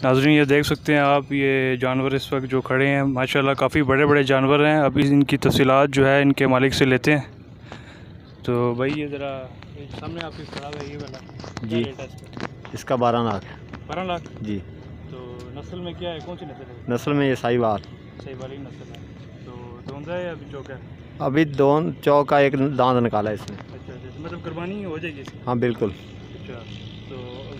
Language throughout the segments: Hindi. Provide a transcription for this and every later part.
नाज़रीन ये देख सकते हैं आप, ये जानवर इस वक्त जो खड़े हैं माशाल्लाह काफ़ी बड़े बड़े जानवर हैं। अभी इनकी तफसीलात जो है इनके मालिक से लेते हैं। तो भाई ये ज़रा सामने आपकी खड़ा है ये वाला जी, इसका 12 लाख। 12 लाख जी। तो नस्ल में क्या है, कौन सी नस्ल है? नस्ल में ये साहिवाल ही नस्ल है। तो दोंदा है अभी चौका है? अभी दोन चौक का एक दांत निकाला है इसने। अच्छा अच्छा, मतलब कुर्बानी हो जाएगी इसकी? हाँ बिल्कुल। अच्छा, तो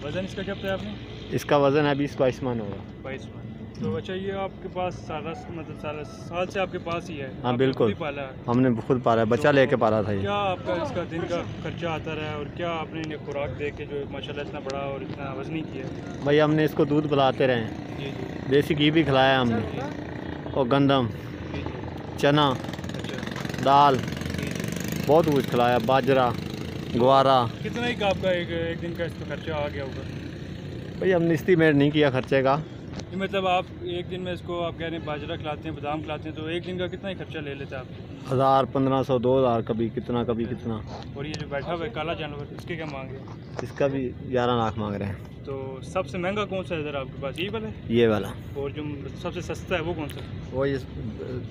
वज़न इसका क्या बताया आपने? इसका वज़न है 20-22 मन होगा। 22 मन। तो अच्छा, ये आपके पास सारा मतलब सारा साल से आपके पास ही है? हाँ बिल्कुल, पाला है? हमने खुद पाला है, बच्चा लेके पाला था ये। क्या आपका इसका दिन का खर्चा आता रहा है और क्या आपने इन्हें खुराक दे के जो माशाल्लाह इतना बड़ा और इतना वज़नी किया है? भाई हमने इसको दूध पिलाते रहे, जी जी, देसी घी भी खिलाया हमने, और गंदम, चना, दाल, बहुत कुछ खिलाया, बाजरा, ग्वारा। कितना ही आपका एक दिन का इसका खर्चा आ गया होगा? भाई हमने एस्टीमेट नहीं किया खर्चे का। मतलब आप एक दिन में इसको आप कह रहे हैं बाजरा खिलाते हैं, बादाम खिलाते हैं, तो एक दिन का कितना ही खर्चा ले लेते हैं आप? 1000, 1500, 2000, कभी कितना कभी कितना। और ये जो बैठा हुआ है काला जानवर, इसके क्या मांग रहे हैं? इसका भी 11 लाख मांग रहे हैं। तो सबसे महंगा कौन सा है इधर आपके पास? ये वाला है? ये वाला। और जो सबसे सस्ता है वो कौन सा? वो ये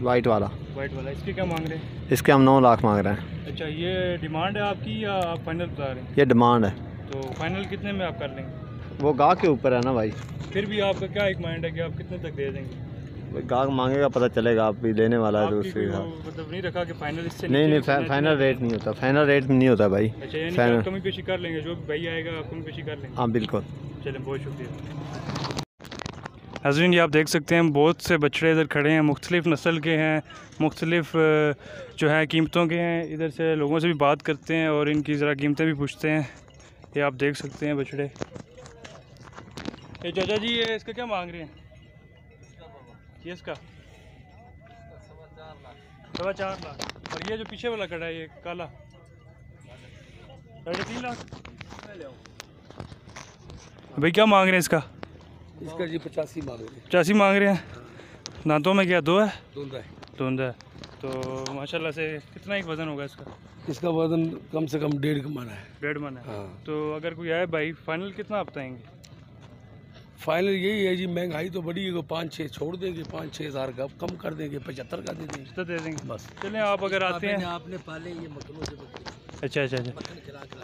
वाइट वाला। वाइट वाला, इसके क्या मांग रहे हैं? इसके हम 9 लाख मांग रहे हैं। अच्छा, ये डिमांड है आपकी या आप फाइनल बता रहे हैं? ये डिमांड है। तो फाइनल कितने में आप कर लेंगे? वो गाह के ऊपर है ना भाई। फिर भी आपका क्या एक माइंड है कि आप कितने तक दे देंगे? गाह मांगेगा पता चलेगा, आप भी लेने वाला है तो उसके मतलब नहीं रखा कि फाइनल इससे नहीं, फाइनल रेट नहीं होता, फाइनल रेट नहीं होता भाई। अच्छा, यानी आप कमी पेशी कर लेंगे, जो भी भाई आएगा आप कमी पेशी कर लेंगे? हाँ बिल्कुल। चलें, बहुत शुक्रिया। नाज़रीन ये आप देख सकते हैं बहुत से बछड़े इधर खड़े हैं, मुख्तलिफ़ नस्ल के हैं, मुख्तलिफ़ जो है कीमतों के हैं। इधर से लोगों से भी बात करते हैं और इनकी ज़रा कीमतें भी पूछते हैं। ये आप देख सकते हैं बछड़े। ये चाचा जी, ये इसका क्या मांग रहे हैं? ये इसका 4.25 लाख। और ये जो पीछे वाला खड़ा है ये काला 3.5 लाख। भाई क्या मांग रहे हैं इसका? इसका जी 85 मांग रहे हैं। 85 मांग रहे हैं। दांतों में क्या, 2 है? धुंध है। तो माशाल्लाह से कितना एक वज़न होगा इसका? इसका वज़न कम से कम 1.5 मन है। 1.5 मन है। हाँ। तो अगर कोई आए भाई, फाइनल कितना आप बताएंगे? फाइनल यही है जी, महंगाई तो बड़ी है, 5-6 छोड़ देंगे, 5-6 हज़ार का कम कर देंगे, 75 का दे देंगे। तो दे देंगे बस। चलें, आप अगर आते हैं। आपने पाले ये मकनों से बकरी। अच्छा,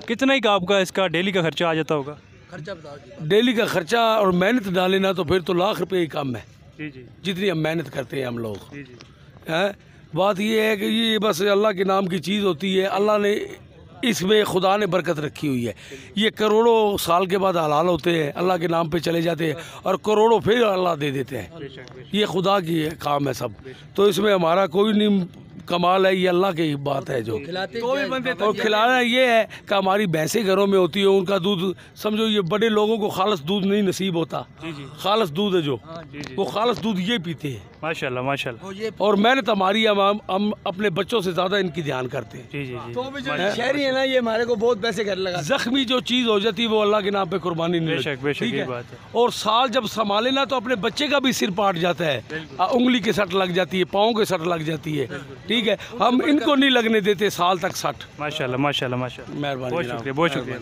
कितना ही का आपका इसका डेली का खर्चा आ जाता होगा? खर्चा बताओ। डेली का खर्चा और मेहनत डाले ना तो फिर तो लाख रुपए ही कम है। जी जी, जितनी हम मेहनत करते हैं हम लोग। जी जी। है बात ये है कि ये बस अल्लाह के नाम की चीज़ होती है। अल्लाह ने इसमें खुदा ने बरकत रखी हुई है। ये करोड़ों साल के बाद हलाल होते हैं, अल्लाह के नाम पे चले जाते हैं और करोड़ों फिर अल्लाह दे देते हैं। ये खुदा की काम है सब। तो इसमें हमारा कोई नहीं कमाल है, ये अल्लाह की बात है। जो कोई बंदे तो खिलाना ये है कि हमारी भैंसें घरों में होती है, उनका दूध समझो, ये बड़े लोगों को खालस दूध नहीं नसीब होता। खालस दूध है जो, वो खालस दूध ये पीते हैं। माशाल्लाह माशाल्लाह। और मेहनत हमारी, हम अपने बच्चों से ज़्यादा इनकी ध्यान करते हैं। जी जी जी। तो भी जो शहरी है ना, ये हमारे को बहुत पैसे घर लगा। जख्मी जो चीज़ हो जाती है वो अल्लाह के नाम पे कुर्बानी नहीं। बेशक ये बात है। और साल जब संभाले ना तो अपने बच्चे का भी सिर पाट जाता है, उंगली के सट लग जाती है, पाँव के सट लग जाती है। ठीक है, हम इनको नहीं लगने देते साल तक सट। माशाल्लाह माशाल्लाह माशाल्लाह। मेहरबानी, बहुत शुक्रिया, बहुत शुक्रिया।